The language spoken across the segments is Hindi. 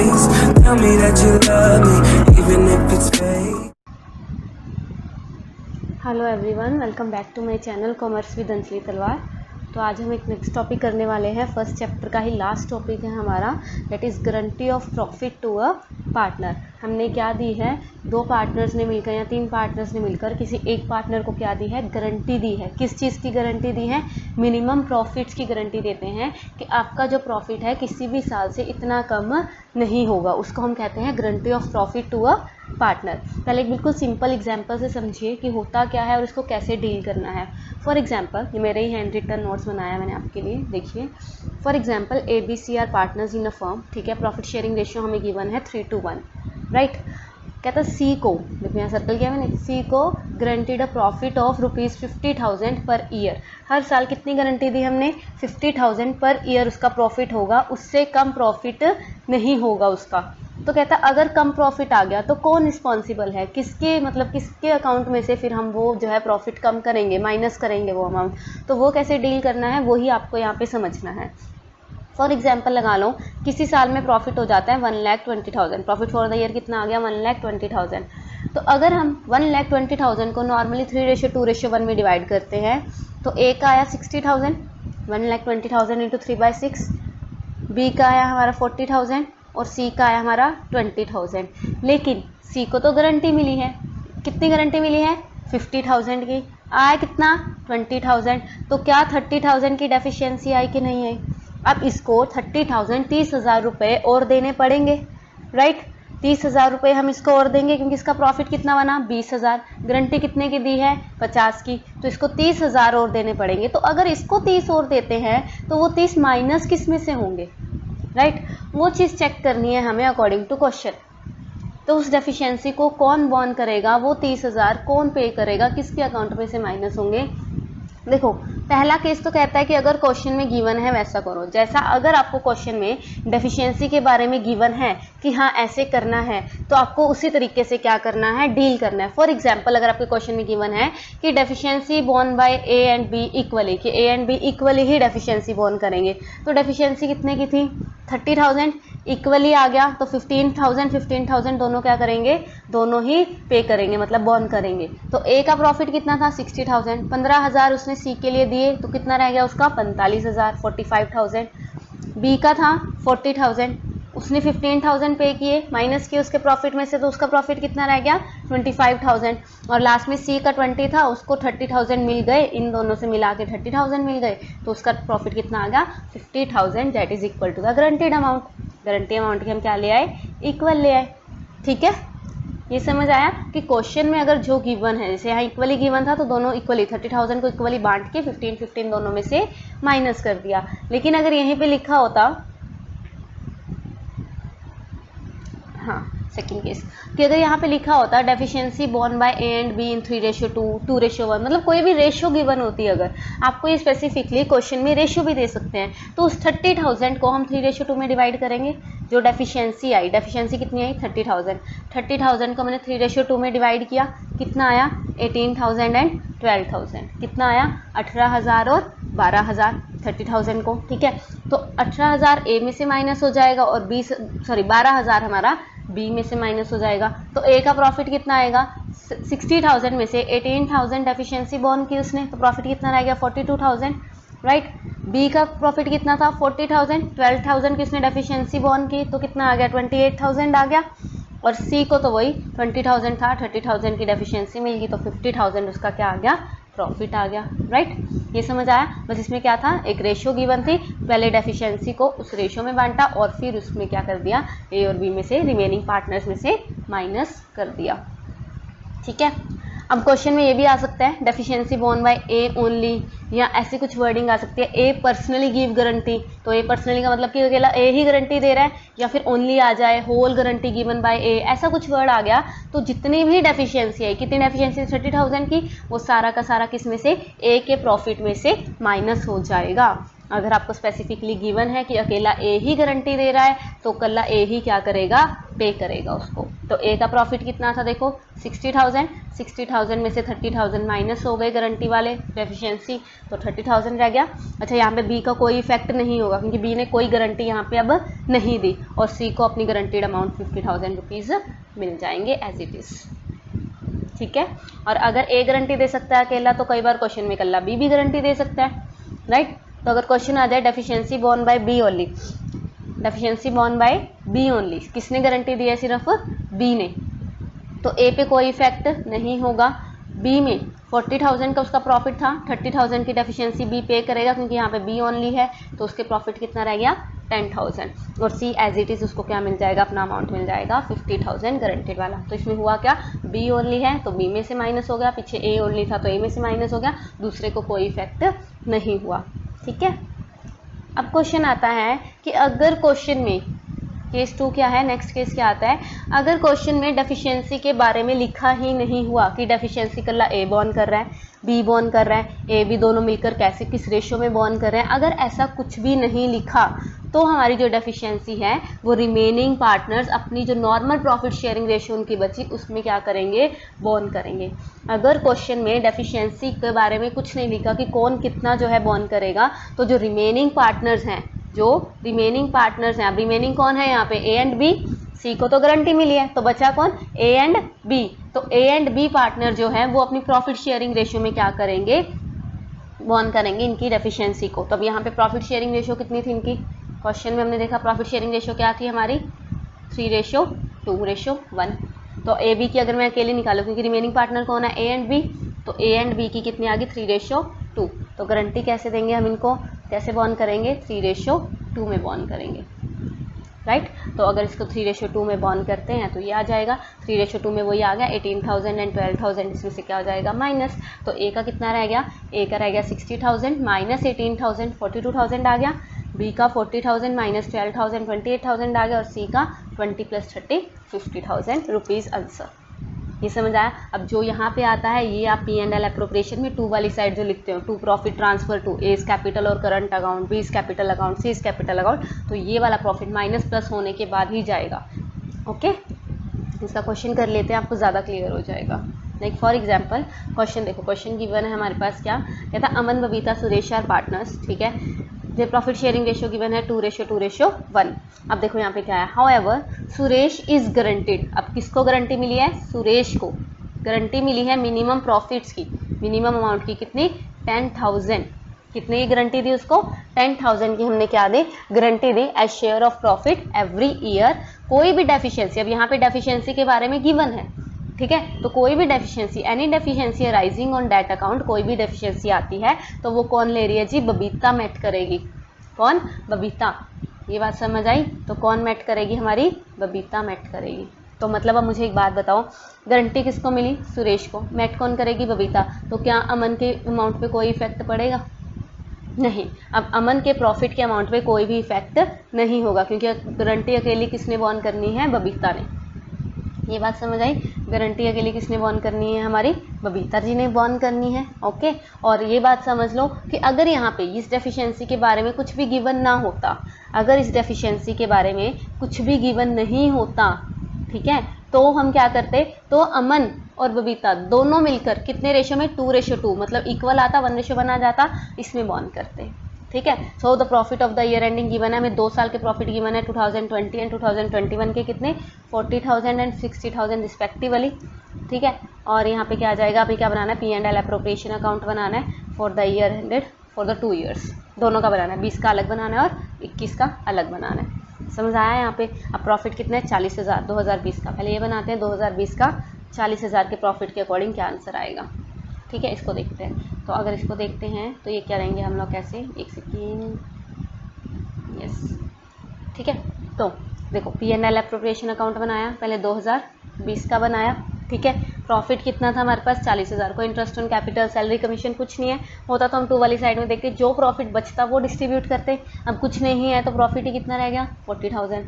face. Tell me that you love me, even if it's fake. Hello everyone, welcome back to my channel commerce with Anjali Talwar. तो आज हम एक नेक्स्ट टॉपिक करने वाले हैं। फर्स्ट चैप्टर का ही लास्ट टॉपिक है हमारा, that is guarantee of profit to a partner. हमने क्या दी है, दो पार्टनर्स ने मिलकर या तीन पार्टनर्स ने मिलकर किसी एक पार्टनर को क्या दी है, गारंटी दी है। किस चीज़ की गारंटी दी है? मिनिमम प्रॉफिट्स की गारंटी देते हैं कि आपका जो प्रॉफिट है किसी भी साल से इतना कम नहीं होगा। उसको हम कहते हैं guarantee of profit to a partner. पहले एक बिल्कुल सिंपल एग्जांपल से समझिए कि होता क्या है और इसको कैसे डील करना है। फॉर एग्जांपल, ये मेरे ही हैंड रिटन नोट्स बनाया मैंने आपके लिए, देखिए। For example, ABC are partners in a firm, ठीक है। प्रॉफिट शेयरिंग रेशियो हमें गिवन है 3:1, राइट। कहता है सी को, देखो यहाँ सर्कल किया मैंने, सी को guaranteed a profit of ₹50,000 per year. हर साल कितनी गारंटी दी हमने? 50,000 पर ईयर उसका प्रॉफिट होगा, उससे कम प्रॉफिट नहीं होगा उसका। तो कहता अगर कम प्रॉफिट आ गया तो कौन रिस्पॉन्सिबल है, किसके मतलब किसके अकाउंट में से फिर हम वो जो है प्रॉफिट कम करेंगे, माइनस करेंगे वो अमाउंट। तो वो कैसे डील करना है वही आपको यहाँ पे समझना है। फॉर एग्जाम्पल लगा लो, किसी साल में प्रॉफिट हो जाता है 1,20,000, प्रॉफिट फॉर द ईयर कितना आ गया, 1,20,000। तो अगर हम 1,20,000 को नॉर्मली 3:2:1 में डिवाइड करते हैं तो ए का आया 60,000, 1,20,000 इंटू 3/6। बी का आया हमारा 40,000 और सी का आया हमारा 20,000। लेकिन सी को तो गारंटी मिली है, कितनी गारंटी मिली है? 50,000 की। आया कितना? 20,000। तो क्या 30,000 की डेफिशिएंसी आई कि नहीं आई? अब इसको 30,000 30,000 रुपये और देने पड़ेंगे, राइट। 30,000 रुपये हम इसको और देंगे क्योंकि इसका प्रॉफिट कितना बना? 20,000। गारंटी कितने की दी है? 50 की। तो इसको 30,000 और देने पड़ेंगे। तो अगर इसको 30 और देते हैं तो वो 30 माइनस किस में से होंगे, राइट। वो चीज़ चेक करनी है हमें अकॉर्डिंग टू क्वेश्चन। तो उस डेफिशिएंसी को कौन बॉर्न करेगा, वो 30,000 कौन पे करेगा, किसके अकाउंट में से माइनस होंगे? देखो, पहला केस तो कहता है कि अगर क्वेश्चन में गिवन है वैसा करो। जैसा अगर आपको क्वेश्चन में डेफिशिएंसी के बारे में गिवन है कि हाँ ऐसे करना है, तो आपको उसी तरीके से क्या करना है, डील करना है। फॉर एग्जांपल, अगर आपके क्वेश्चन में गिवन है कि deficiency borne by A and B equally, कि ए एंड बी इक्वली ही डेफिशिएंसी बोर्न करेंगे, तो डेफिशिएंसी कितने की थी? 30,000। इक्वली आ गया तो 15,000 दोनों क्या करेंगे, दोनों ही पे करेंगे, मतलब बॉर्न करेंगे। तो ए का प्रॉफिट कितना था? 60,000। 15,000 उसने सी के लिए दिए तो कितना रह गया उसका? 45,000, 45,000। बी का था 40,000, उसने 15,000 पे किए, माइनस किए उसके प्रॉफिट में से, तो उसका प्रॉफिट कितना रह गया? 25,000। और लास्ट में सी का 20 था, उसको 30,000 मिल गए, इन दोनों से मिला के 30,000 मिल गए, तो उसका प्रॉफिट कितना आ गया? 50,000, that is equal to the guaranteed amount. Guarantee amount की हम क्या ले आए? इक्वल ले आए, ठीक है। ये समझ आया कि क्वेश्चन में अगर जो गिवन है, जैसे यहाँ इक्वली गिवन था तो दोनों इक्वली 30,000 को इक्वली बांट के 15 दोनों में से माइनस कर दिया। लेकिन अगर यहीं पे लिखा होता, हाँ सेकेंड केस, कि अगर यहाँ पे लिखा होता deficiency borne by A and B in 3:2, 2:1, मतलब कोई भी रेशियो गिवन होती है, अगर आपको ये स्पेसिफिकली क्वेश्चन में रेशियो भी दे सकते हैं, तो उस 30,000 को हम 3:2 में डिवाइड करेंगे। जो डेफिशिएंसी आई, डेफिशिएंसी कितनी आई? 30,000। 30,000 को मैंने 3:2 में डिवाइड किया, कितना आया? 18,000 एंड 12,000। कितना आया? 18,000 और 12,000 30,000 को, ठीक है। तो 18,000 ए में से माइनस हो जाएगा और 12,000 हमारा बी में से माइनस हो जाएगा। तो ए का प्रॉफिट कितना आएगा? 60,000 में से 18,000 डेफिशिएंसी बॉर्न की उसने, तो प्रॉफिट कितना रह गया? 42,000, राइट। बी का प्रॉफिट कितना था? 40,000, 12,000 की उसने डेफिशिएंसी बॉर्न की, तो कितना आ गया? 28,000 आ गया। और सी को तो वही 20,000 था, 30,000 की डेफिशिएंसी मिल गई, तो 50,000 उसका क्या आ गया? प्रॉफिट आ गया, राइट। ये समझ आया? बस इसमें क्या था, एक रेशियो गिवन थी, पहले डेफिशिएंसी को उस रेशियो में बांटा और फिर उसमें क्या कर दिया, ए और बी में से, रिमेनिंग पार्टनर्स में से माइनस कर दिया, ठीक है। अब क्वेश्चन में ये भी आ सकता है deficiency borne by A only, या ऐसी कुछ वर्डिंग आ सकती है, ए पर्सनली गिव गारंटी। तो ए पर्सनली का मतलब कि अकेला ए ही गारंटी दे रहा है, या फिर ओनली आ जाए होल गारंटी गिवन बाय ए, ऐसा कुछ वर्ड आ गया तो जितनी भी डेफिशिएंसी है, कितनी डेफिशिएंसी 30,000 की, वो सारा का सारा किस में से? ए के प्रॉफिट में से माइनस हो जाएगा। अगर आपको स्पेसिफिकली गिवन है कि अकेला ए ही गारंटी दे रहा है तो अकेला ए ही क्या करेगा, पे करेगा उसको। तो ए का प्रॉफिट कितना था देखो 60,000 में से 30,000 माइनस हो गए गारंटी वाले डेफिशिएंसी, तो 30,000 रह गया। अच्छा यहाँ पे बी का कोई इफेक्ट नहीं होगा क्योंकि बी ने कोई गारंटी यहाँ पे अब नहीं दी और सी को अपनी गारंटीड अमाउंट 50,000 रुपीज़ मिल जाएंगे एज इट इज़। ठीक है, और अगर ए गारंटी दे सकता है अकेला तो कई बार क्वेश्चन में अकेला बी भी गारंटी दे सकता है, राइट। तो अगर क्वेश्चन आ जाए deficiency borne by B only, deficiency borne by B only, किसने गारंटी दी है, सिर्फ बी ने, तो ए पे कोई इफेक्ट नहीं होगा। बी में 40,000 का उसका प्रॉफिट था, 30,000 की डेफिशिएंसी बी पे करेगा क्योंकि यहाँ पे बी ओनली है, तो उसके प्रॉफिट कितना रह गया 10,000 और सी एज इट इज़ उसको क्या मिल जाएगा, अपना अमाउंट मिल जाएगा 50,000 गारंटेड वाला। तो इसमें हुआ क्या, बी ओनली है तो बी में से माइनस हो गया, पीछे ए ओनली था तो ए में से माइनस हो गया, दूसरे को कोई इफेक्ट नहीं हुआ। ठीक है, अब क्वेश्चन आता है कि अगर क्वेश्चन में केस 2 क्या है, नेक्स्ट केस क्या आता है, अगर क्वेश्चन में डेफिशिएंसी के बारे में लिखा ही नहीं हुआ कि डेफिशिएंसी कल्ला ए बॉर्न कर रहा है, बी बॉर्न कर रहा है, ए बी दोनों मिलकर कैसे किस रेशो में बॉर्न कर रहे हैं, अगर ऐसा कुछ भी नहीं लिखा तो हमारी जो डेफिशिएंसी है वो रिमेनिंग पार्टनर्स अपनी जो नॉर्मल प्रॉफिट शेयरिंग रेशियो उनकी बची उसमें क्या करेंगे, बॉर्न करेंगे। अगर क्वेश्चन में डेफिशिएंसी के बारे में कुछ नहीं लिखा कि कौन कितना जो है बॉर्न करेगा, तो जो रिमेनिंग पार्टनर्स हैं, अब रिमेनिंग कौन है यहाँ पे, ए एंड बी, सी को तो गारंटी मिली है तो बचा कौन, ए एंड बी, तो ए एंड बी पार्टनर जो है वो अपनी प्रॉफिट शेयरिंग रेशियो में क्या करेंगे, बॉर्न करेंगे इनकी डेफिशिएंसी को। तब यहाँ पे प्रॉफिट शेयरिंग रेशियो कितनी थी इनकी, क्वेश्चन में हमने देखा प्रॉफिट शेयरिंग रेशियो क्या थी हमारी 3:2:1। तो ए बी की अगर मैं अकेले निकालूँ क्योंकि रिमेनिंग पार्टनर कौन है, ए एंड बी, तो ए एंड बी की कितनी आ गई 3:2। तो गारंटी कैसे देंगे हम इनको, कैसे बॉर्न करेंगे, 3:2 में बॉर्न करेंगे, राइट। तो अगर इसको 3:2 में बॉर्न करते हैं तो ये आ जाएगा 3:2 में वही आ गया 18,000 एंड 12,000, इसमें से क्या हो जाएगा माइनस, तो ए का कितना रह गया, ए का रह गया 60,000 माइनस 18,000 42,000 आ गया, बी का 40,000 माइनस 12,000 28,000 आ गया और सी का 20 + 30 50,000 रुपीज़ आंसर। ये समझ आया। अब जो यहाँ पे आता है ये आप P&L एप्रोप्रिएशन में 2 वाली साइड जो लिखते हो, to profit transfer to A is capital और current account, B is capital account, C is capital account, तो ये वाला प्रॉफिट माइनस प्लस होने के बाद ही जाएगा। ओके, इसका क्वेश्चन कर लेते हैं, आपको ज़्यादा क्लियर हो जाएगा। लाइक फॉर एग्जाम्पल क्वेश्चन देखो, क्वेश्चन गिवन है हमारे पास, क्या कहता है, अमन बबीता सुरेश आर पार्टनर्स, ठीक है, जो प्रॉफिट शेयरिंग रेशियो गिवन है 2:2:1। अब देखो यहाँ पे क्या है, हाउएवर सुरेश इज गारंटीड, अब किसको गारंटी मिली है, सुरेश को गारंटी मिली है मिनिमम प्रॉफिट्स की, मिनिमम अमाउंट की कितनी 10,000, कितने की गारंटी दी उसको 10,000 की हमने क्या दी, गारंटी दी as share of profit every year. कोई भी डेफिशिएंसी, अब यहाँ पे डेफिशिएंसी के बारे में गिवन है, ठीक है, तो कोई भी deficiency, any deficiency arising on that account, कोई भी डेफिशिएंसी आती है तो वो कौन ले रही है जी, बबीता मेट करेगी, कौन, बबीता। ये बात समझ आई, तो कौन मेट करेगी, हमारी बबीता मेट करेगी। तो मतलब अब मुझे एक बात बताओ, गारंटी किसको मिली, सुरेश को, मेट कौन करेगी, बबीता, तो क्या अमन के अमाउंट पे कोई इफेक्ट पड़ेगा, नहीं। अब अमन के प्रॉफिट के अमाउंट पे कोई भी इफेक्ट नहीं होगा क्योंकि गारंटी अकेली किसने बॉर्न करनी है, बबीता ने। ये बात समझ आई, गारंटी अकेली किसने बॉर्न करनी है, हमारी बबीता जी ने बॉर्न करनी है। ओके, और ये बात समझ लो कि अगर यहाँ पे इस डेफिशिएंसी के बारे में कुछ भी गिवन ना होता, अगर इस डेफिशिएंसी के बारे में कुछ भी गिवन नहीं होता, ठीक है, तो हम क्या करते, तो अमन और बबीता दोनों मिलकर कितने रेशो में 2:2, मतलब इक्वल आता, 1 रेशो बना जाता, इसमें बॉर्न करते, ठीक है। So the profit of the year ending given है, हमें 2 साल के प्रॉफिट गिवन है 2020 एंड 2021 के कितने 40,000 एंड 60,000 रिस्पेक्टिवली, ठीक है। और यहाँ पे क्या आ जाएगा, अभी क्या बनाना है, P&L एप्रोप्रिएशन अकाउंट बनाना है for the year ended for the 2 years, दोनों का बनाना है, 20 का अलग बनाना है और 21 का अलग बनाना है। समझ आया यहाँ पे। अब प्रॉफिट कितना है 40,000 2020 का, पहले ये बनाते हैं 2020 का 40,000 के प्रॉफिट के अकॉर्डिंग क्या आंसर आएगा, ठीक है, इसको देखते हैं। तो अगर इसको देखते हैं तो ये क्या रहेंगे हम लोग, कैसे, एक सेकेंड, यस, ठीक है। तो देखो P&L एप्रोप्रिएशन अकाउंट बनाया, पहले 2020 का बनाया, ठीक है। प्रॉफिट कितना था हमारे पास 40,000, को interest on capital salary commission कुछ नहीं है, होता तो हम 2 वाली साइड में देखते, जो प्रॉफिट बचता वो डिस्ट्रीब्यूट करते, अब कुछ नहीं है तो प्रॉफिट ही कितना रह गया 40,000।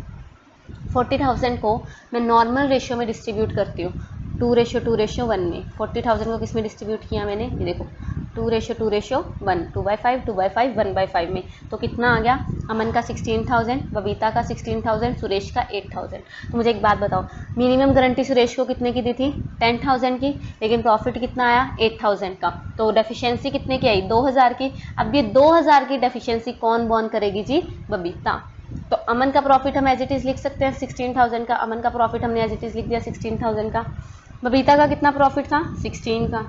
40,000 को मैं नॉर्मल रेशियो में डिस्ट्रीब्यूट करती हूँ 2:1 में। 40,000 को किस में डिस्ट्रीब्यूट किया मैंने, ये देखो 2:1, 2/5, 2/5, 1/5 में। तो कितना आ गया, अमन का 16,000, बबीता का 16,000, सुरेश का 8,000। तो मुझे एक बात बताओ, मिनिमम गारंटी सुरेश को कितने की दी थी, 10,000 की, लेकिन प्रॉफिट कितना आया, 8,000 का। तो डेफिशिएंसी कितने की आई, 2,000 की। अब ये 2,000 की डेफिशिएंसी कौन बॉर्न करेगी जी, बबीता। तो अमन का प्रॉफिट हम एज इट इज लिख सकते हैं 16,000 का, अमन का प्रॉफिट हमने एज इट इज लिख दिया 16,000 का। बबीता का कितना प्रॉफिट था, 16 का।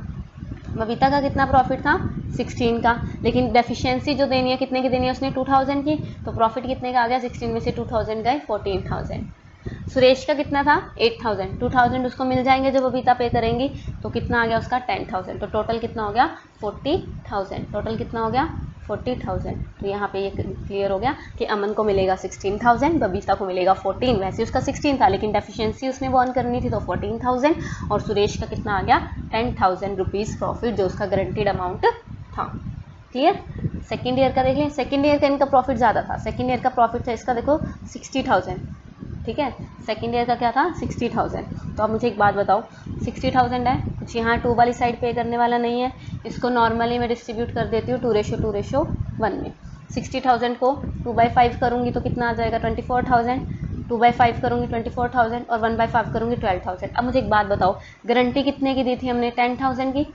बबीता का कितना प्रॉफिट था, 16 का, लेकिन डेफिशिएंसी जो देनी है कितने की देनी है उसने, 2,000 की। तो प्रॉफिट कितने का आ गया, 16 में से 2,000 गए, 14,000। सुरेश का कितना था, 8,000, 2,000 उसको मिल जाएंगे जो बबीता पे करेंगी, तो कितना आ गया उसका 10,000। तो टोटल कितना हो गया, 40,000। टोटल कितना हो गया, 40,000। तो यहाँ पे ये क्लियर हो गया कि अमन को मिलेगा 16,000, बबीता को मिलेगा 14। वैसे उसका 16 था, लेकिन डेफिशिएंसी उसने बॉर्न करनी थी, तो 14,000। और सुरेश का कितना आ गया, 10,000 रुपीज़ प्रॉफिट, जो उसका गारंटीड अमाउंट था। क्लियर। सेकेंड ईयर का देख लें, सेकेंड ईयर का इनका प्रॉफिट ज़्यादा था। सेकेंड ईयर का प्रॉफिट था इसका देखो 60,000, ठीक है। सेकेंड ईयर का क्या था, 60,000। तो अब मुझे एक बात बताओ, 60,000 है, कुछ यहाँ 2 वाली साइड पे करने वाला नहीं है, इसको नॉर्मली मैं डिस्ट्रीब्यूट कर देती हूँ 2:1 में। 60,000 को 2/5 करूँगी तो कितना आ जाएगा, 24,000। 2/5 करूँगी 24,000 और 1/5 करूँगी 12,000। अब मुझे एक बात बताओ, गारंटी कितने की दी थी हमने, 10,000 की।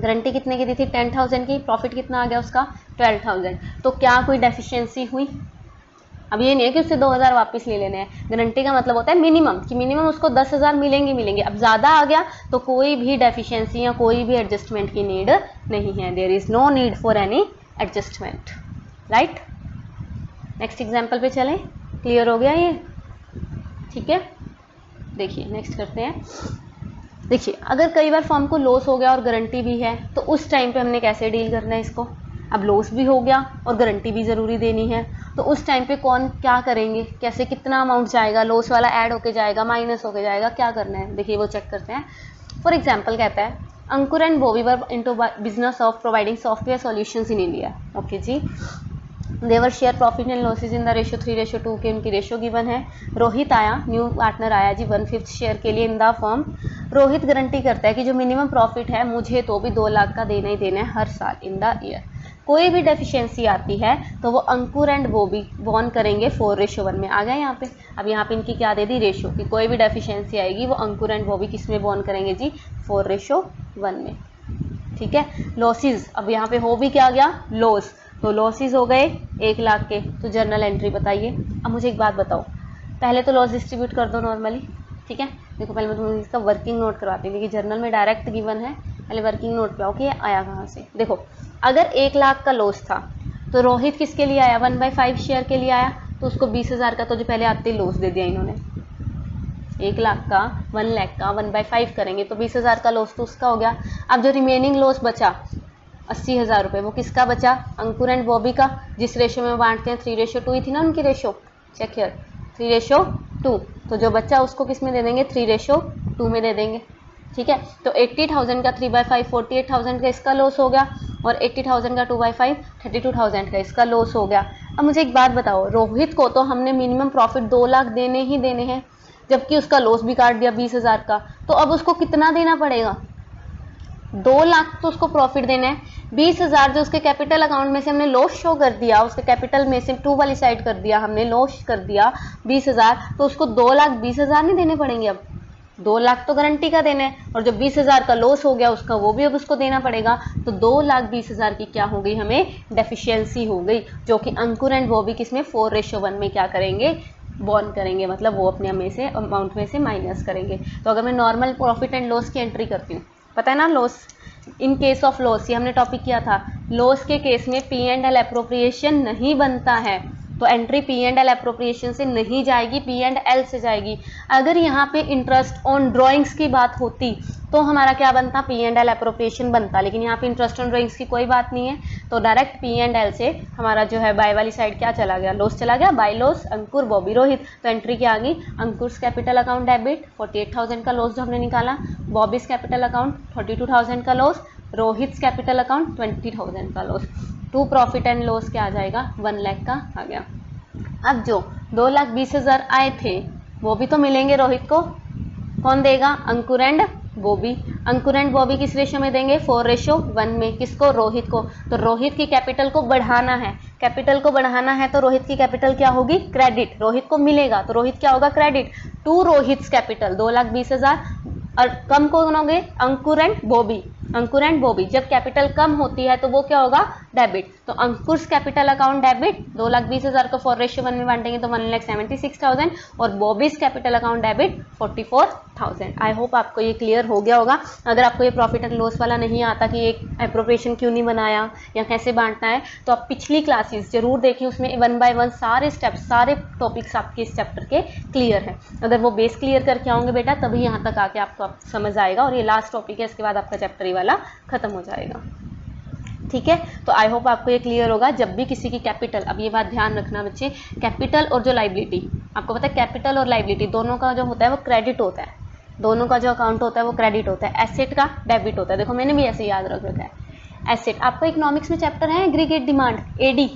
गारंटी कितने की दी थी, 10,000 की। प्रॉफिट कितना आ गया उसका, 12,000। तो क्या कोई डेफिशिएंसी हुई, अब ये नहीं है कि उससे 2,000 वापस ले लेने हैं। गारंटी का मतलब होता है मिनिमम, कि मिनिमम उसको 10,000 मिलेंगे। अब ज़्यादा आ गया तो कोई भी डेफिशिएंसी या कोई भी एडजस्टमेंट की नीड नहीं है, there is no need for any adjustment, right. Next example पे चलें, क्लियर हो गया ये, ठीक है। देखिए नेक्स्ट करते हैं। देखिए अगर कई बार फर्म को लॉस हो गया और गारंटी भी है, तो उस टाइम पे हमने कैसे डील करना है इसको। अब लॉस भी हो गया और गारंटी भी ज़रूरी देनी है, तो उस टाइम पे कौन क्या करेंगे, कैसे, कितना अमाउंट जाएगा, लॉस वाला ऐड होके जाएगा, माइनस होके जाएगा, क्या करना है, देखिए वो चेक करते हैं। फॉर एग्जाम्पल कहता है, Ankur and Bobby were into business of providing software solutions in India. Okay जी, they share profit and losses in the ratio 3:2 के उनकी रेशियो गिवन है। रोहित आया, न्यू पार्टनर आया जी 1/5 शेयर के लिए in the firm. Rohit guarantee करता है कि जो मिनिमम प्रॉफिट है मुझे तो भी 2 लाख का देना ही देना है हर साल इन द ईयर। कोई भी डेफिशिएंसी आती है तो वो अंकुर एंड बॉबी बॉर्न करेंगे 4:1 में। आ गया यहाँ पे। अब यहाँ पे इनकी क्या दे दी, रेशियो, कि कोई भी डेफिशिएंसी आएगी वो अंकुर एंड बॉबी किस में बॉर्न करेंगे जी, 4:1 में, ठीक है। लॉसेस, अब यहाँ पे हो भी क्या गया, लॉस, तो लॉसेस हो गए 1 लाख के। तो जर्नल एंट्री बताइए। अब मुझे एक बात बताओ, पहले तो लॉस डिस्ट्रीब्यूट कर दो नॉर्मली, ठीक है। देखो पहले मैं तुम्हें इसका वर्किंग नोट करवाती हूँ, क्योंकि जर्नल में डायरेक्ट गिवन है, पहले वर्किंग नोट पे आओ कि ये आया कहाँ से। देखो अगर 1 लाख का लॉस था तो रोहित किसके लिए आया, 1/5 शेयर के लिए आया, तो उसको 20,000 का तो जो पहले आते ही लॉस दे दिया इन्होंने। 1 लाख का 1 लाख का 1/5 करेंगे तो 20,000 का लॉस तो उसका हो गया। अब जो रिमेनिंग लॉस बचा 80,000 रुपये, वो किसका बचा, अंकुर एंड बॉबी का, जिस रेशो में बांटते हैं 3:2 ही थी ना उनकी रेशो, चेक हियर 3:2। तो जो बच्चा उसको किस में दे देंगे, 3:2 में दे देंगे, ठीक है। तो 80,000 का 3/5 48,000 का इसका लॉस हो गया, और 80,000 का 2/5 32,000 का इसका लॉस हो गया। अब मुझे एक बात बताओ, रोहित को तो हमने मिनिमम प्रॉफिट 2 लाख देने ही देने हैं, जबकि उसका लॉस भी काट दिया 20,000 का, तो अब उसको कितना देना पड़ेगा, 2 लाख तो उसको प्रॉफिट देना है। 20,000 जो उसके कैपिटल अकाउंट में से हमने लॉस शो कर दिया, उसके कैपिटल में से 2 वाली साइड कर दिया हमने, लॉस कर दिया 20,000, तो उसको 2,20,000 नहीं देने पड़ेंगे। अब 2 लाख तो गारंटी का देना है, और जो 20,000 का लॉस हो गया उसका, वो भी अब उसको देना पड़ेगा। तो 2,20,000 की क्या हो गई, हमें डेफिशिएंसी हो गई, जो कि अंकुर एंड बॉबी किसमें 4:1 में क्या करेंगे, बॉर्न करेंगे, मतलब वो अपने में से अमाउंट में से माइनस करेंगे। तो अगर मैं नॉर्मल प्रॉफिट एंड लॉस की एंट्री करती हूँ, पता है ना loss, in case of loss, ये हमने टॉपिक किया था, लॉस के केस में P&L एप्रोप्रिएशन नहीं बनता है, तो एंट्री P&L एप्रोप्रिएशन से नहीं जाएगी, P&L से जाएगी। अगर यहाँ पे इंटरेस्ट ऑन ड्राइंग्स की बात होती तो हमारा क्या बनता, P&L एप्रोप्रिएशन बनता, लेकिन यहाँ पे इंटरेस्ट ऑन ड्राइंग्स की कोई बात नहीं है, तो डायरेक्ट P&L से हमारा जो है बाय वाली साइड क्या चला गया, लॉस चला गया, बाय लॉस अंकुर बॉबी रोहित। तो एंट्री क्या आ गई, अंकुर्स कैपिटल अकाउंट डेबिट 48,000 का लॉस जो हमने निकाला, बॉबीज कैपिटल अकाउंट 32,000 का लॉस, रोहित कैपिटल अकाउंट 20,000 का loss. To profit and loss क्या आ जाएगा, 1 लाख का आ गया। अब जो 2,20,000 आए थे वो भी तो मिलेंगे रोहित को, कौन देगा, Ankur and Bobby. Ankur and Bobby किस रेशियो में देंगे? 4:1 में। किसको? रोहित को। तो रोहित की कैपिटल को बढ़ाना है, कैपिटल को बढ़ाना है तो रोहित की कैपिटल क्या होगी? क्रेडिट। रोहित को मिलेगा तो रोहित क्या होगा? Credit to Rohit capital 2,20,000। और कम कौन होंगे? Ankur and Bobby. Ankur and Bobby जब कैपिटल कम होती है तो वो क्या होगा? डेबिट। तो अंकुर कैपिटल अकाउंट डेबिट, 2,20,000 को 4:1 में बांटेंगे तो 1,76,000 और Bobby's capital account debit 44,000। I hope आपको ये क्लियर हो गया होगा। अगर आपको ये प्रॉफिट एंड लॉस वाला नहीं आता कि एक एप्रोप्रिएशन क्यों नहीं बनाया या कैसे बांटना है, तो आप पिछली क्लासेस जरूर देखिए, उसमें 1 बाय 1 सारे स्टेप्स, सारे टॉपिक्स आपके इस चैप्टर के क्लियर हैं। अगर वो बेस क्लियर करके आओगे बेटा तभी यहाँ तक आके आपको समझ आएगा, और ये लास्ट टॉपिक है, इसके बाद आपका चैप्टर ये वाला खत्म हो जाएगा। ठीक है, तो आई होप आपको ये क्लियर होगा। जब भी किसी की कैपिटल, अब ये बात ध्यान रखना बच्चे, कैपिटल और जो लाइबिलिटी, आपको पता है कैपिटल और लाइबिलिटी दोनों का जो होता है वो क्रेडिट होता है, दोनों का जो अकाउंट होता है वो क्रेडिट होता है। एसेट का डेबिट होता है। देखो मैंने भी ऐसे याद रख रखा है। एसेट, आपका इकोनॉमिक्स में चैप्टर है एग्रीगेट डिमांड, एडी,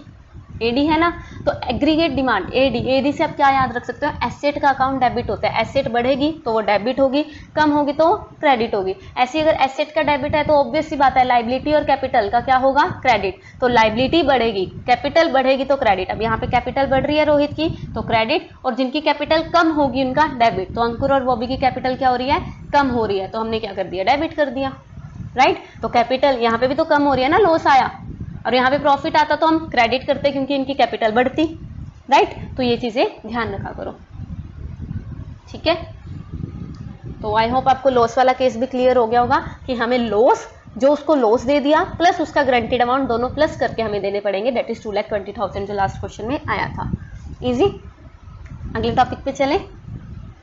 एडी है ना, तो एग्रीगेट डिमांड एडी, एडी से आप क्या याद रख सकते हो? एसेट का अकाउंट डेबिट होता है। एसेट बढ़ेगी तो वो डेबिट होगी, कम होगी तो क्रेडिट होगी। ऐसी अगर एसेट का डेबिट है तो ऑब्वियस सी बात है लाइबिलिटी और कैपिटल का क्या होगा? क्रेडिट। तो लाइबिलिटी बढ़ेगी, कैपिटल बढ़ेगी तो क्रेडिट। अब यहाँ पे कैपिटल बढ़ रही है रोहित की तो क्रेडिट, और जिनकी कैपिटल कम होगी उनका डेबिट। तो अंकुर और बॉबी की कैपिटल क्या हो रही है? कम हो रही है, तो हमने क्या कर दिया? डेबिट कर दिया, राइट। तो कैपिटल यहाँ पे भी तो कम हो रही है ना, लॉस आया, और यहाँ पे प्रॉफिट आता तो हम क्रेडिट करते क्योंकि इनकी कैपिटल बढ़ती, राइट। तो ये चीजें ध्यान रखा करो, ठीक है। तो आई होप आपको लॉस वाला केस भी क्लियर हो गया होगा कि हमें लॉस, जो उसको लॉस दे दिया प्लस उसका गारंटीड अमाउंट, दोनों प्लस करके हमें देने पड़ेंगे, दैट इज 2,20,000 जो लास्ट क्वेश्चन में आया था। इजी। अगले टॉपिक पे चलें,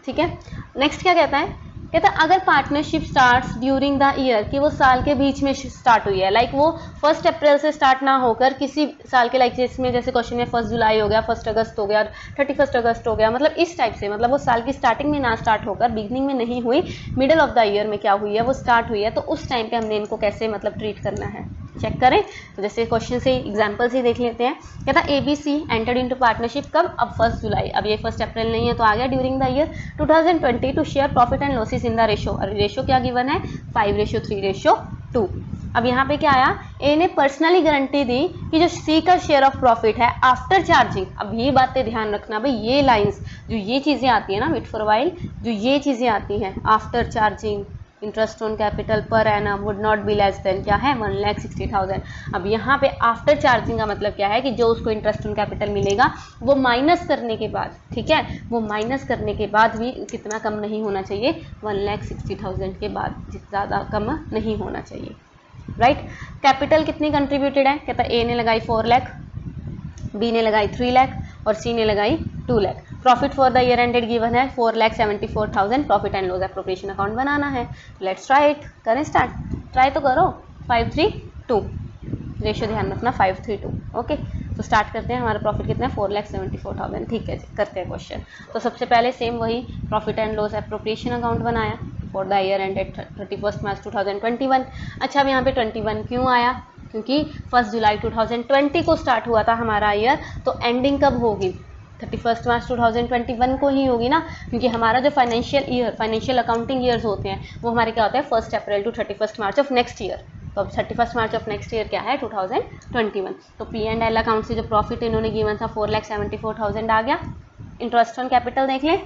ठीक है। नेक्स्ट क्या कहता है? कहता है अगर partnership starts during the year, कि वो साल के बीच में स्टार्ट हुई है, लाइक वो 1 अप्रैल से स्टार्ट ना होकर किसी साल के, लाइक जिसमें जैसे क्वेश्चन में 1 जुलाई हो गया, 1 अगस्त हो गया, 31 अगस्त हो गया, मतलब इस टाइप से, मतलब वो साल की स्टार्टिंग में ना स्टार्ट होकर बिगनिंग में नहीं हुई, मिडिल ऑफ द ईयर में क्या हुई है? वो स्टार्ट हुई है, तो उस टाइम पे हमने इनको कैसे मतलब ट्रीट करना है, चेक करें। तो जैसे क्वेश्चन से एग्जांपल से देख लेते हैं। कहता ABC एंटर्ड इनटू पार्टनरशिप कब? अब 1 जुलाई। अब ये 1 अप्रैल नहीं है तो आ गया during the year 2020 to share profit and losses in the ratio. और रेशो क्या गिवन है? 5:3:2। अब यहाँ पे क्या आया? ए ने पर्सनली गारंटी दी कि जो सी का शेयर ऑफ प्रॉफिट है आफ्टर चार्जिंग, अब ये बातें ध्यान रखना भाई, ये लाइंस जो ये चीजें आती है ना, वेट फॉर वाइल, जो ये चीजें आती हैं after charging interest on capital per annum would not be less than क्या है? 1,60,000। अब यहाँ पे आफ्टर चार्जिंग का मतलब क्या है कि जो उसको इंटरेस्ट ऑन कैपिटल मिलेगा वो माइनस करने के बाद, ठीक है, वो माइनस करने के बाद भी कितना कम नहीं होना चाहिए? 1,60,000 के बाद ज़्यादा कम नहीं होना चाहिए, राइट। कैपिटल कितनी कंट्रीब्यूटेड है? कहता ए ने लगाई 4 लाख, बी ने लगाई 3 लाख और सी ने लगाई 2 lakh. Profit for the year ended given है 4,74,000। Profit and loss appropriation account बनाना है, लेट्स ट्राई इट। करें स्टार्ट, ट्राई तो करो। 5:3:2 रेशियो ध्यान रखना, 5:3:2। ओके, तो स्टार्ट करते हैं। हमारा प्रॉफिट कितना है? 4,74,000। ठीक है, करते हैं क्वेश्चन। तो सबसे पहले सेम वही profit and loss appropriation account बनाया फॉर द ईयर एंडेड 31 मार्च 2021। अच्छा, अब यहाँ पे 21 क्यों आया? क्योंकि 1 जुलाई 2020 को स्टार्ट हुआ था हमारा ईयर, तो एंडिंग कब होगी? 31 मार्च 2021 को ही होगी ना, क्योंकि हमारा जो financial year, financial accounting years होते हैं वो हमारे क्या होते हैं? 1 April to 31 March of next year. तो अब 31 मार्च ऑफ नेक्स्ट ईयर क्या है? 2021। तो P&L अकाउंट से जो प्रॉफिट इन्होंने गिवन था 4,74,000 आ गया। इंटरेस्ट ऑन कैपिटल देख लें।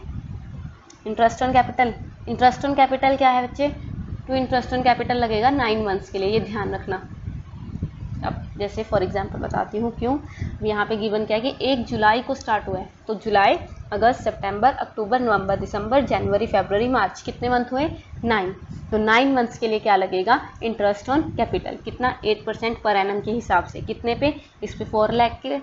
Interest on capital, interest on capital क्या है बच्चे? तो इंटरेस्ट ऑन कैपिटल लगेगा 9 मंथ्स के लिए, ये ध्यान रखना। अब जैसे फॉर एग्जांपल बताती हूँ क्यों। यहाँ पे गिवन क्या है कि 1 जुलाई को स्टार्ट हुआ है, तो जुलाई, अगस्त, सितंबर, अक्टूबर, नवंबर, दिसंबर, जनवरी, फरवरी, मार्च, कितने मंथ हुए? 9। तो 9 मंथ्स के लिए क्या लगेगा? Interest on capital. कितना? 8% पर एनम के हिसाब से। कितने पे? इस पे 4 लाख के,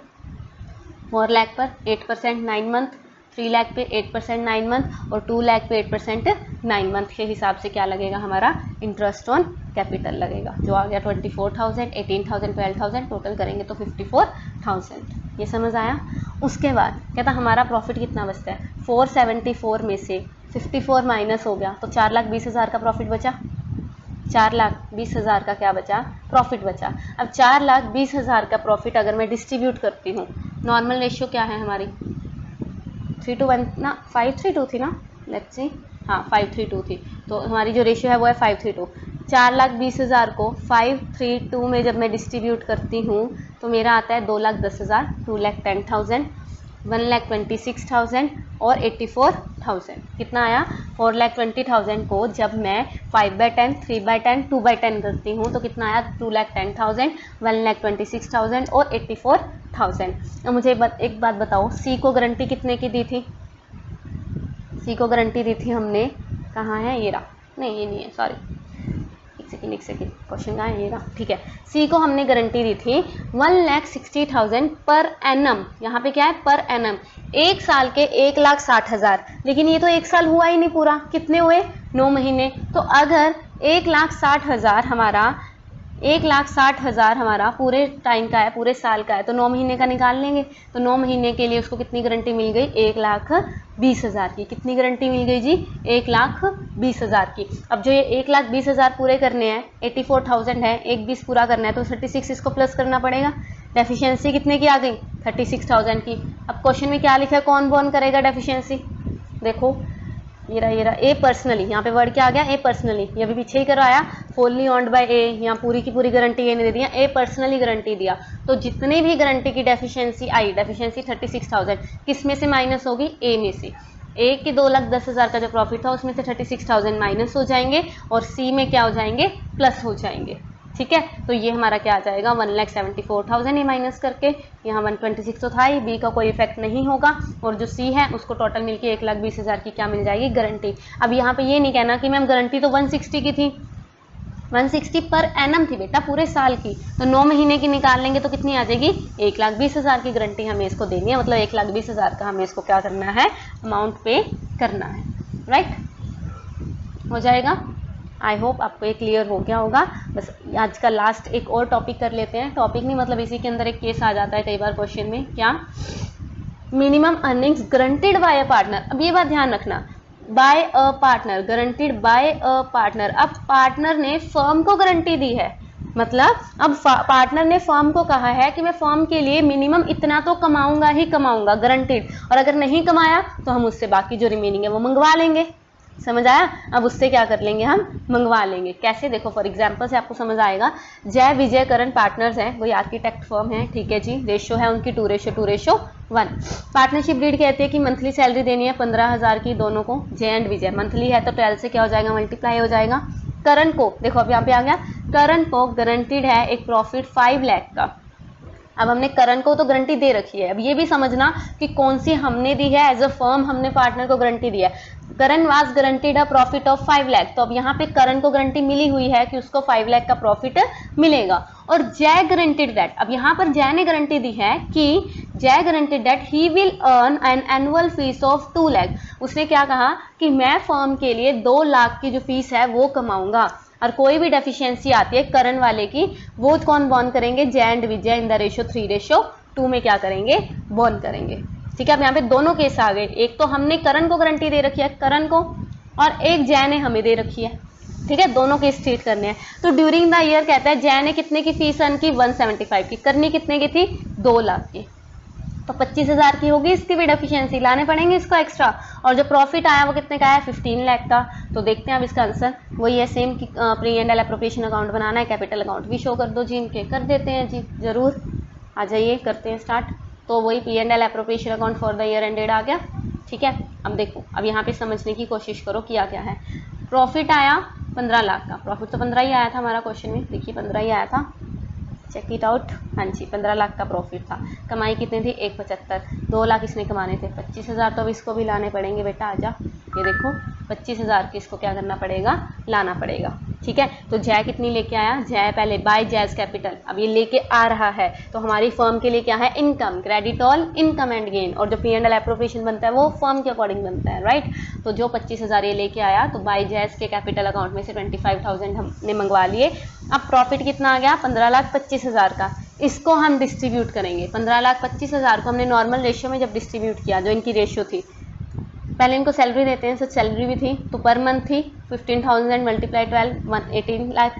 4 लाख पर 8% 9 मंथ, 3 लाख पे 8% 9 मंथ और 2 लाख पे 8% 9 मंथ के हिसाब से क्या लगेगा? हमारा इंटरेस्ट ऑन कैपिटल लगेगा, जो आ गया 24,000, 18,000, 12,000, टोटल करेंगे तो 54,000। ये समझ आया? उसके बाद कहता हमारा प्रॉफिट कितना बचता है? 474 में से 54 माइनस हो गया तो 4,20,000 का प्रॉफिट बचा। 4,20,000 का क्या बचा? प्रॉफिट बचा। अब 4,20,000 का प्रॉफिट अगर मैं डिस्ट्रीब्यूट करती हूँ, नॉर्मल रेशियो क्या है हमारी? 3:1 ना, 5:3:2 थी ना, लेट्स सी, हाँ 5:3:2 थी। तो हमारी जो रेशियो है वो है 5:3:2। 4,20,000 को 532 में जब मैं डिस्ट्रीब्यूट करती हूँ तो मेरा आता है 2,10,000, 2,10,000, 1,26,000 और 84,000। कितना आया? 4,20,000 को जब मैं 5/10, 3/10, 2/10 करती हूँ तो कितना आया? 2,10,000, 1,26,000 और 84,000। अब मुझे एक बात बताओ, सी को गारंटी कितने की दी थी? सी को गारंटी दी थी हमने, कहाँ है ये रहा, नहीं ये नहीं है, सॉरी, एक सेकेंड क्वेश्चन कहाँ है, ये रहा, ठीक है। सी को हमने गारंटी दी थी 1,60,000 पर एनम, यहाँ पे क्या है? पर एनम, एक साल के 1,60,000, लेकिन ये तो एक साल हुआ ही नहीं पूरा, कितने हुए? 9 महीने। तो अगर 1,60,000 हमारा 1,60,000 हमारा पूरे टाइम का है, पूरे साल का है, तो 9 महीने का निकाल लेंगे। तो 9 महीने के लिए उसको कितनी गारंटी मिल गई? 1,20,000 की। कितनी गारंटी मिल गई जी? 1,20,000 की। अब जो ये 1,20,000 पूरे करने हैं, 84,000 है, 1,20 पूरा करना है तो 36 इसको प्लस करना पड़ेगा। डेफिशिएंसी कितने की आ गई? 36,000 की। अब क्वेश्चन में क्या लिखा है? कौन बॉर्न करेगा डेफिशिएंसी? देखो ये रहा ए पर्सनली, यहाँ पे वर्ड क्या आ गया? ए पर्सनली। ये अभी पीछे ही करवाया, फुल्ली ऑन्ड बाय ए, यहाँ पूरी की पूरी गारंटी ये नहीं दे दिया, ए पर्सनली गारंटी दिया। तो जितने भी गारंटी की डेफिशिएंसी आई, डेफिशिएंसी 36,000 किस में से माइनस होगी? ए में से। ए की 2,10,000 का जो प्रॉफिट था उसमें से 36,000 माइनस हो जाएंगे और सी में क्या हो जाएंगे? प्लस हो जाएंगे। ठीक है, तो ये हमारा क्या आ जाएगा? 1,74,000 ही माइनस करके, यहाँ 126 तो था ही, बी का कोई इफेक्ट नहीं होगा, और जो सी है उसको टोटल मिलके 1,20,000 की क्या मिल जाएगी? गारंटी। अब यहाँ पे ये नहीं कहना कि मैम गारंटी तो 160 की थी, 160 पर एनम थी बेटा, पूरे साल की, तो 9 महीने की निकाल लेंगे तो कितनी आ जाएगी? 1,20,000 की गारंटी हमें इसको देनी है, मतलब 1,20,000 का हमें इसको क्या करना है? अमाउंट पे करना है। राइट, हो जाएगा। आई होप आपको ये क्लियर हो गया होगा। बस आज का लास्ट एक और टॉपिक कर लेते हैं, टॉपिक नहीं मतलब इसी के अंदर एक केस आ जाता है कई बार क्वेश्चन में, क्या? Minimum earnings guaranteed by a partner. अब ये बात ध्यान रखना, by a partner, guaranteed by a partner. अब पार्टनर ने फर्म को गारंटी दी है, मतलब अब पार्टनर ने फर्म को कहा है कि मैं फर्म के लिए मिनिमम इतना तो कमाऊंगा ही कमाऊंगा, गारंटीड, और अगर नहीं कमाया तो हम उससे बाकी जो रिमेनिंग है वो मंगवा लेंगे। समझ आया? अब उससे क्या कर लेंगे? हम मंगवा लेंगे। कैसे? देखो फॉर एग्जांपल से आपको समझ आएगा। जय विजय करण पार्टनर्स हैं, कोई आर्किटेक्ट फर्म है, ठीक है जी, रेशो है उनकी 2:1। पार्टनरशिप डीड कहती है कि मंथली सैलरी देनी है 15,000 की दोनों को, जय एंड विजय। मंथली है तो 12 से क्या हो जाएगा? मल्टीप्लाई हो जाएगा। करण को देखो, अब यहाँ पे आ गया, करण को गारंटीड है एक प्रॉफिट 5 लाख का। अब हमने करण को तो गारंटी दे रखी है, अब ये भी समझना कि कौन सी हमने दी है, एज अ फर्म हमने पार्टनर को गारंटी दी है। Karan was guaranteed a profit of 5 lakh, तो अब यहाँ पे करण को गारंटी मिली हुई है कि उसको 5 लाख का प्रॉफिट मिलेगा। और जय गारंटीड दैट, अब यहाँ पर जय ने गारंटी दी है कि जय guaranteed that he will earn an annual fees of 2 lakh. उसने क्या कहा कि मैं फर्म के लिए 2 लाख की जो फीस है वो कमाऊंगा, और कोई भी डेफिशिएंसी आती है करण वाले की, वो कौन बॉर्न करेंगे? जय and Vijay in the ratio 3:2 में क्या करेंगे? बॉर्न करेंगे। ठीक है, अब यहाँ पे दोनों केस आ गए, एक तो हमने करण को गारंटी दे रखी है, करण को, और एक जय ने हमें दे रखी है। ठीक है, दोनों केस स्टेट करने हैं। तो ड्यूरिंग द ईयर कहता है जय ने कितने की फीस अर्न की? 175 की। करनी कितने की थी? 2 लाख की। तो 25,000 की होगी इसकी भी डेफिशिएंसी, लाने पड़ेंगे इसको एक्स्ट्रा। और जो प्रॉफिट आया वो कितने का है? 15 लाख का। तो देखते हैं अब इसका आंसर वही है सेम कि P and L appropriation account बनाना है, कैपिटल अकाउंट भी शो कर दो जी इनके। कर देते हैं जी, जरूर, आ जाइए करते हैं स्टार्ट। तो वही P and L appropriation account for the year ended आ गया। ठीक है, अब देखो, अब यहाँ पे समझने की कोशिश करो किया क्या है। प्रॉफिट आया 15 लाख का, प्रॉफिट तो 15 ही आया था हमारा क्वेश्चन में, देखिए 15 ही आया था, चेक इट आउट। हाँ जी, 15 लाख का प्रॉफिट था। कमाई कितनी थी? 175। 2 लाख इसने कमाने थे, 25,000 तो अब इसको भी लाने पड़ेंगे बेटा, आजा। ये देखो 25,000 की इसको क्या करना पड़ेगा? लाना पड़ेगा। ठीक है, तो जय कितनी लेके आया? जय पहले बाय जैज कैपिटल, अब ये लेके आ रहा है, तो हमारी फर्म के लिए क्या है? Income, credit all income and gain, और जो पी एंड एल एप्रोप्रिएशन बनता है वो फर्म के अकॉर्डिंग बनता है। राइट, तो जो 25,000 ये लेके आया, तो बाय जैज के कैपिटल अकाउंट में से 25,000 हमने मंगवा लिए। अब प्रॉफिट कितना आ गया? 15,25,000 का। इसको हम डिस्ट्रीब्यूट करेंगे, 15,25,000 को हमने नॉर्मल रेशियो में जब डिस्ट्रीब्यूट किया, जो इनकी रेशियो थी, पहले इनको सैलरी देते हैं, सच सैलरी भी थी, तो पर मंथ थी 15,000 मल्टीप्लाई 12, 18 लाख,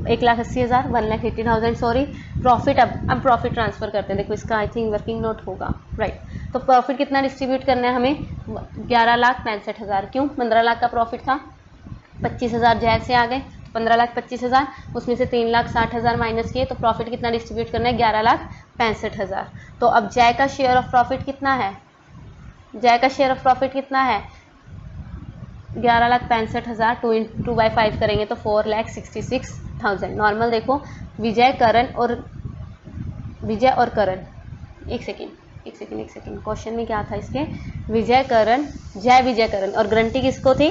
1,80,000, 1,80,000 सॉरी। प्रॉफिट, अब प्रॉफिट ट्रांसफर करते हैं, देखो इसका आई थिंक वर्किंग नोट होगा। राइट, तो प्रॉफिट कितना डिस्ट्रीब्यूट करना है हमें? 11,65,000। क्यों? 15 लाख का प्रॉफिट था, 25,000 जैज से आ गए, 15,25,000, उसमें से 3,60,000 माइनस किए तो प्रॉफिट कितना डिस्ट्रीब्यूट करना है, 11,65,000। तो अब जय का शेयर ऑफ प्रॉफिट कितना है, जय का शेयर ऑफ प्रॉफिट कितना है, 11,65,000, 2/5 करेंगे तो 4,66,000। नॉर्मल देखो, विजय और करण, एक सेकेंड क्वेश्चन में क्या था इसके, विजय करण और गारंटी किसको थी,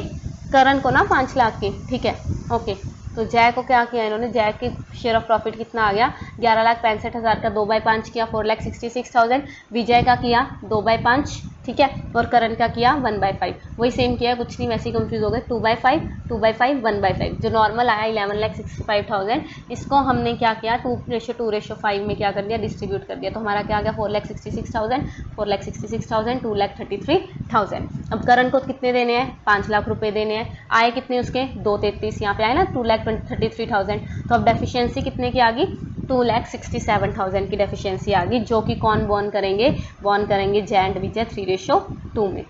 करण को ना 5 लाख की, ठीक है, ओके। तो जय को क्या किया इन्होंने, जय की शेयर ऑफ प्रॉफिट कितना आ गया, 11,65,000 का 2/5 किया 4,66,000, विजय का किया 2/5, ठीक है, और करण का किया 1/5, वही सेम किया, कुछ नहीं, वैसे ही कंफ्यूज हो गए, 2/5, 1/5, जो नॉर्मल आया 11,65,000, इसको हमने क्या किया 2:2:5 में क्या कर दिया, डिस्ट्रीब्यूट कर दिया, तो हमारा क्या आ गया 4,66,000, 2,33,000। अब करण को कितने देने हैं, 5 लाख रुपए देने हैं, आए कितने उसके 233, यहाँ पे आए ना 2,33,000, तो अब डेफिशिएंसी कितने की आ गई, 2,67,000 की डेफिशिएंसी आ गई, जो कि कौन बॉर्न करेंगे जय एंड विजय 3:2 में।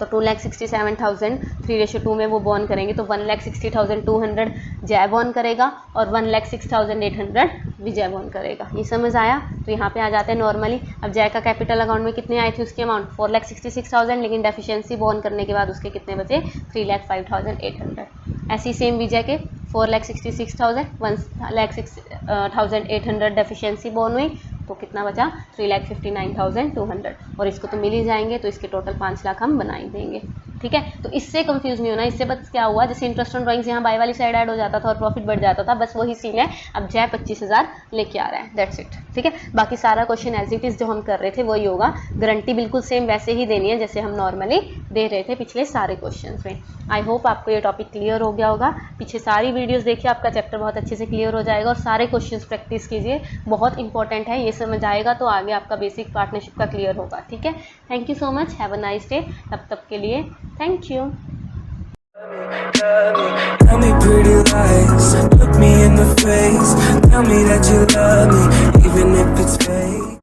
तो 2,67,000 3:2 में वो बॉर्न करेंगे, तो 1,60,200 जय बॉर्न करेगा और 1,06,800 विजय बॉर्न करेगा। ये समझ आया। तो यहाँ पे आ जाते हैं नॉर्मली। अब जय का कैपिटल अकाउंट में कितने आए थे, उसके अमाउंट 4,66,000, लेकिन डेफिशिएंसी बॉर्न करने के बाद उसके कितने बचे 3,05,800। ऐसी सेम विजय के 4,66,000, 1,06,800 डेफिशिएंसी बॉर्न हुई, तो कितना बचा 3,59,200, और इसको तो मिल ही जाएंगे, तो इसके टोटल 5 लाख हम बना ही देंगे, ठीक है। तो इससे कंफ्यूज नहीं होना, इससे बस क्या हुआ, जैसे इंटरेस्ट ऑन ड्राइंग्स यहाँ बाय वाली साइड ऐड हो जाता था और प्रॉफिट बढ़ जाता था, बस वही सीन है। अब जय 25,000 लेके आ रहा है, दैट्स इट, ठीक है। बाकी सारा क्वेश्चन एज इट इज जो हम कर रहे थे वही होगा, गारंटी बिल्कुल सेम वैसे ही देनी है जैसे हम नॉर्मली दे रहे थे पिछले सारे क्वेश्चन में। आई होप आपको ये टॉपिक क्लियर हो गया होगा। पीछे सारी वीडियोस देखिए, आपका चैप्टर बहुत अच्छे से क्लियर हो जाएगा, और सारे क्वेश्चंस प्रैक्टिस कीजिए, बहुत इंपॉर्टेंट है, ये समझ आएगा तो आगे आपका बेसिक पार्टनरशिप का क्लियर होगा, ठीक है। Thank you so much, have a nice day. तब के लिए thank you. Tell me pretty lies, look me in the face, tell me that you love me, even if it's fake.